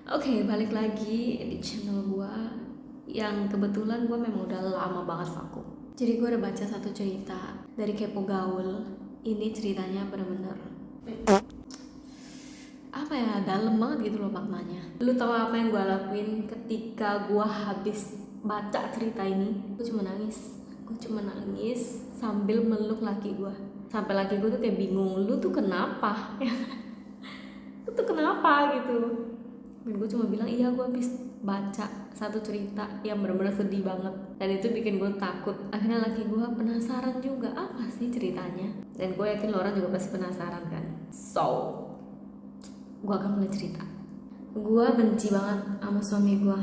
Oke, balik lagi di channel gue yang kebetulan gue memang udah lama banget vakum. Jadi gue udah baca satu cerita dari Kepo Gaul. Ini ceritanya bener-bener apa ya, dalam banget gitu loh maknanya. Lu tahu apa yang gue lakuin ketika gue habis baca cerita ini? Gue cuma nangis. Gue cuma nangis sambil meluk laki gue. Sampai laki gue tuh kayak bingung, lu tuh kenapa? Lu tuh kenapa gitu? Dan gue cuma bilang iya, gue habis baca satu cerita yang benar-benar sedih banget dan itu bikin gue takut. Akhirnya laki gue penasaran juga apa sih ceritanya, dan gue yakin lo orang juga pasti penasaran kan. So gue akan mulai cerita. Gue benci banget sama suami gue.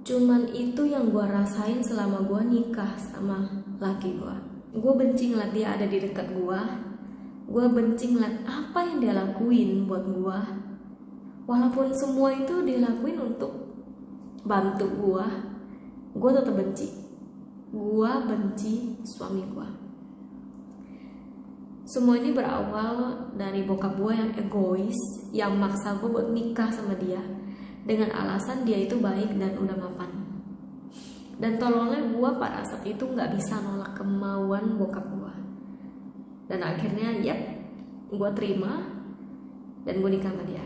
Cuman itu yang gue rasain selama gue nikah sama laki gue. Gue benci ngeliat dia ada di dekat gue. Gue benci ngeliat apa yang dia lakuin buat gue. Walaupun semua itu dilakuin untuk bantu gue tetap benci. Gue benci suami gue. Semua ini berawal dari bokap gue yang egois, yang maksa gue buat nikah sama dia dengan alasan dia itu baik dan udah mapan. Dan tolongnya gue pada saat itu nggak bisa nolak kemauan bokap gue. Dan akhirnya gue terima dan gue nikah sama dia.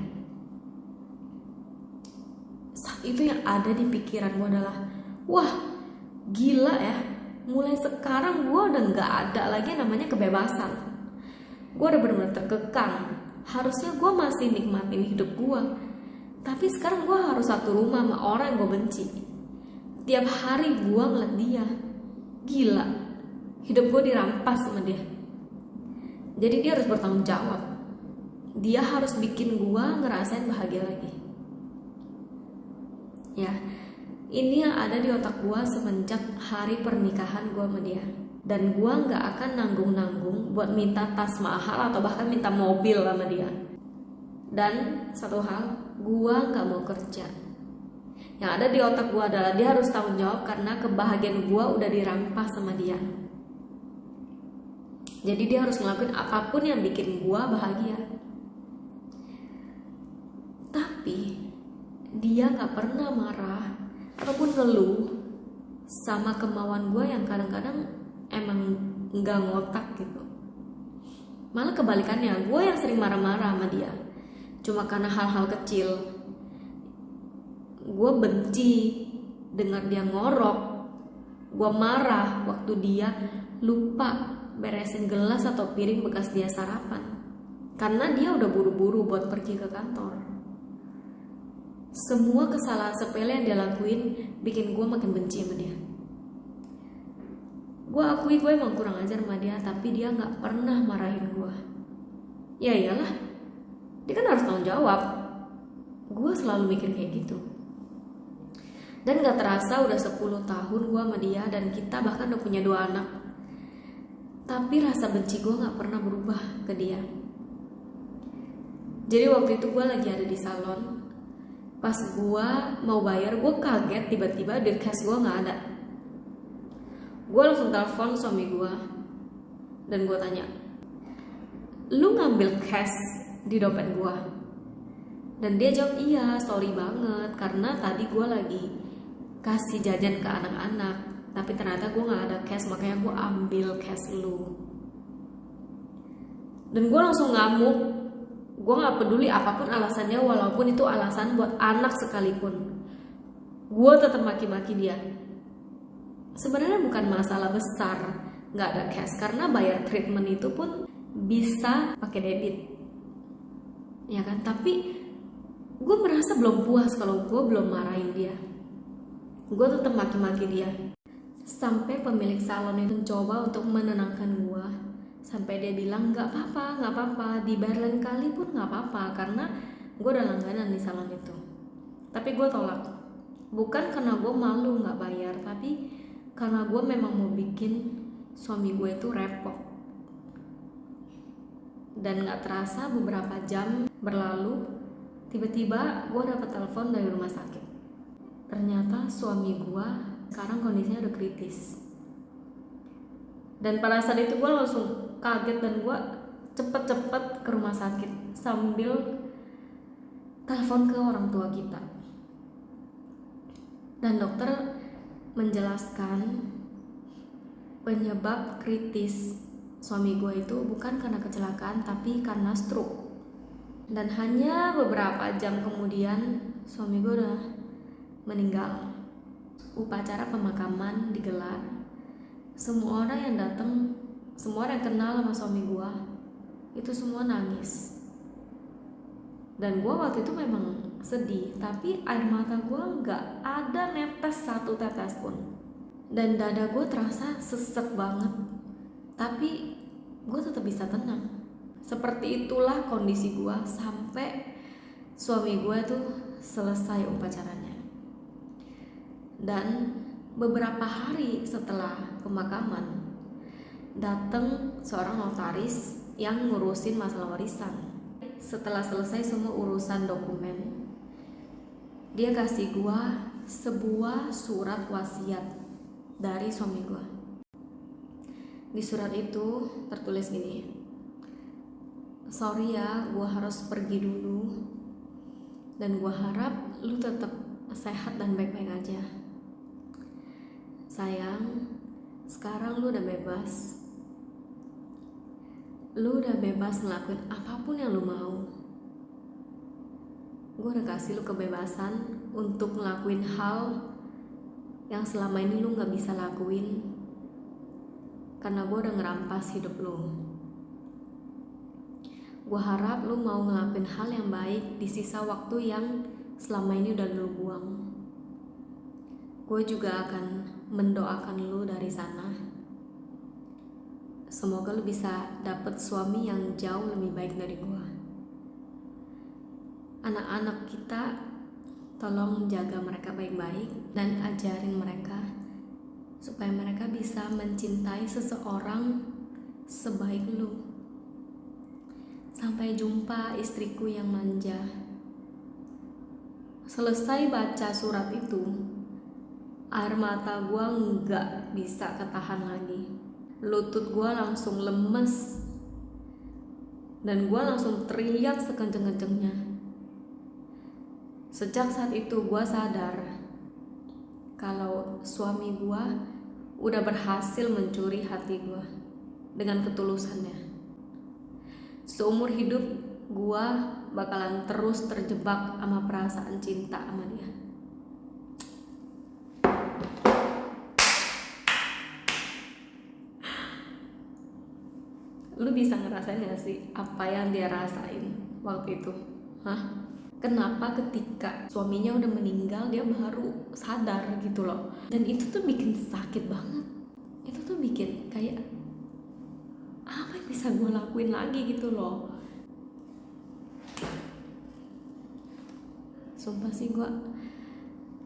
Itu yang ada di pikiran gue adalah, wah gila ya, mulai sekarang gue udah gak ada lagi yang namanya kebebasan. Gue udah benar-benar terkekang. Harusnya gue masih nikmatin hidup gue, tapi sekarang gue harus satu rumah sama orang yang gue benci. Tiap hari gue ngeliat dia. Gila, hidup gue dirampas sama dia. Jadi dia harus bertanggung jawab. Dia harus bikin gue ngerasain bahagia lagi. Ya, ini yang ada di otak gue semenjak hari pernikahan gue sama dia. Dan gue gak akan nanggung-nanggung buat minta tas mahal atau bahkan minta mobil sama dia. Dan satu hal, gue gak mau kerja. Yang ada di otak gue adalah dia harus tanggung jawab karena kebahagiaan gue udah dirampas sama dia. Jadi dia harus ngelakuin apapun yang bikin gue bahagia. Tapi dia gak pernah marah ataupun ngeluh sama kemauan gue yang kadang-kadang emang gak ngotak gitu. Malah kebalikannya, gue yang sering marah-marah sama dia cuma karena hal-hal kecil. Gue benci dengar dia ngorok. Gue marah waktu dia lupa beresin gelas atau piring bekas dia sarapan karena dia udah buru-buru buat pergi ke kantor. Semua kesalahan sepele yang dia lakuin bikin gue makin benci sama dia. Gue akui gue emang kurang ajar sama dia, tapi dia gak pernah marahin gue. Ya iyalah, dia kan harus tanggung jawab. Gue selalu mikir kayak gitu. Dan gak terasa udah 10 tahun gue sama dia, dan kita bahkan udah punya 2 anak. Tapi rasa benci gue gak pernah berubah ke dia. Jadi waktu itu gue lagi ada di salon. Pas gue mau bayar, gue kaget tiba-tiba di cash gue gak ada. Gue langsung telepon suami gue dan gue tanya, lu ngambil cash di dompet gue? Dan dia jawab, iya sorry banget, karena tadi gue lagi kasih jajan ke anak-anak, tapi ternyata gue gak ada cash, makanya gue ambil cash lu. Dan gue langsung ngamuk. Gue gak peduli apapun alasannya, walaupun itu alasan buat anak sekalipun. Gue tetap maki-maki dia. Sebenarnya bukan masalah besar gak ada cash, karena bayar treatment itu pun bisa pakai debit, ya kan? Tapi gue merasa belum puas kalau gue belum marahin dia. Gue tetap maki-maki dia. Sampai pemilik salon itu mencoba untuk menenangkan gue. Sampai dia bilang gak apa-apa, dibayar lain kali pun gak apa-apa, karena gue udah langganan di salon itu. Tapi gue tolak. Bukan karena gue malu gak bayar, tapi karena gue memang mau bikin suami gue itu repot. Dan gak terasa beberapa jam berlalu, tiba-tiba gue dapet telepon dari rumah sakit. Ternyata suami gue sekarang kondisinya udah kritis. Dan pada saat itu gue langsung kaget dan gue cepet-cepet ke rumah sakit sambil telepon ke orang tua kita. Dan dokter menjelaskan penyebab kritis suami gue itu bukan karena kecelakaan tapi karena stroke. Dan hanya beberapa jam kemudian suami gue udah meninggal. Upacara pemakaman digelar. Semua orang yang datang, semua orang yang kenal sama suami gue itu semua nangis. Dan gue waktu itu memang sedih, tapi air mata gue gak ada netes satu tetes pun. Dan dada gue terasa sesek banget, tapi gue tetap bisa tenang. Seperti itulah kondisi gue sampai suami gue tuh selesai upacaranya. Dan beberapa hari setelah pemakaman datang seorang notaris yang ngurusin masalah warisan. Setelah selesai semua urusan dokumen, dia kasih gua sebuah surat wasiat dari suami gua. Di surat itu tertulis gini, sorry ya, gua harus pergi dulu, dan gua harap lu tetap sehat dan baik-baik aja. Sayang, sekarang lu udah bebas. Lu udah bebas ngelakuin apapun yang lu mau. Gue udah kasih lu kebebasan untuk ngelakuin hal yang selama ini lu gak bisa lakuin, karena gue udah ngerampas hidup lu. Gue harap lu mau ngelakuin hal yang baik di sisa waktu yang selama ini udah lu buang. Gue juga akan mendoakan lu dari sana. Semoga lu bisa dapet suami yang jauh lebih baik dari gue. Anak-anak kita, tolong jaga mereka baik-baik dan ajarin mereka supaya mereka bisa mencintai seseorang sebaik lu. Sampai jumpa istriku yang manja. Selesai baca surat itu, air mata gue nggak bisa ketahan lagi. Lutut gue langsung lemes dan gue langsung teriak sekenceng-kencengnya. Sejak saat itu gue sadar kalau suami gue udah berhasil mencuri hati gue dengan ketulusannya. Seumur hidup gue bakalan terus terjebak sama perasaan cinta sama dia. Lu bisa ngerasain gak sih apa yang dia rasain waktu itu? Hah? Kenapa ketika suaminya udah meninggal dia baru sadar gitu loh. Dan itu tuh bikin sakit banget. Itu tuh bikin kayak apa yang bisa gue lakuin lagi gitu loh. Sumpah sih gue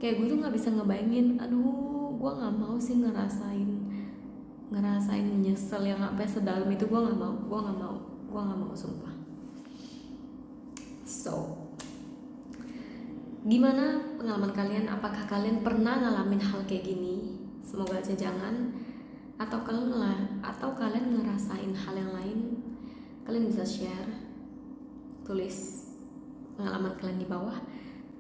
gue tuh gak bisa ngebayangin. Aduh, gue gak mau sih ngerasain nyesel yang sampai sedalam itu. Gue gak mau sumpah. So, gimana pengalaman kalian? Apakah kalian pernah ngalamin hal kayak gini? Semoga aja jangan. Atau kalian ngerasain hal yang lain? Kalian bisa share, tulis pengalaman kalian di bawah.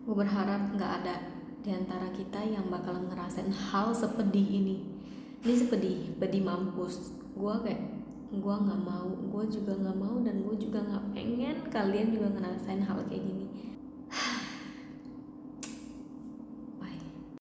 Gue berharap gak ada di antara kita yang bakalan ngerasain hal sepedih ini. Ini pedih mampus. Gue gak mau, gue juga gak mau, dan gue juga gak pengen kalian juga ngerasain hal kayak gini.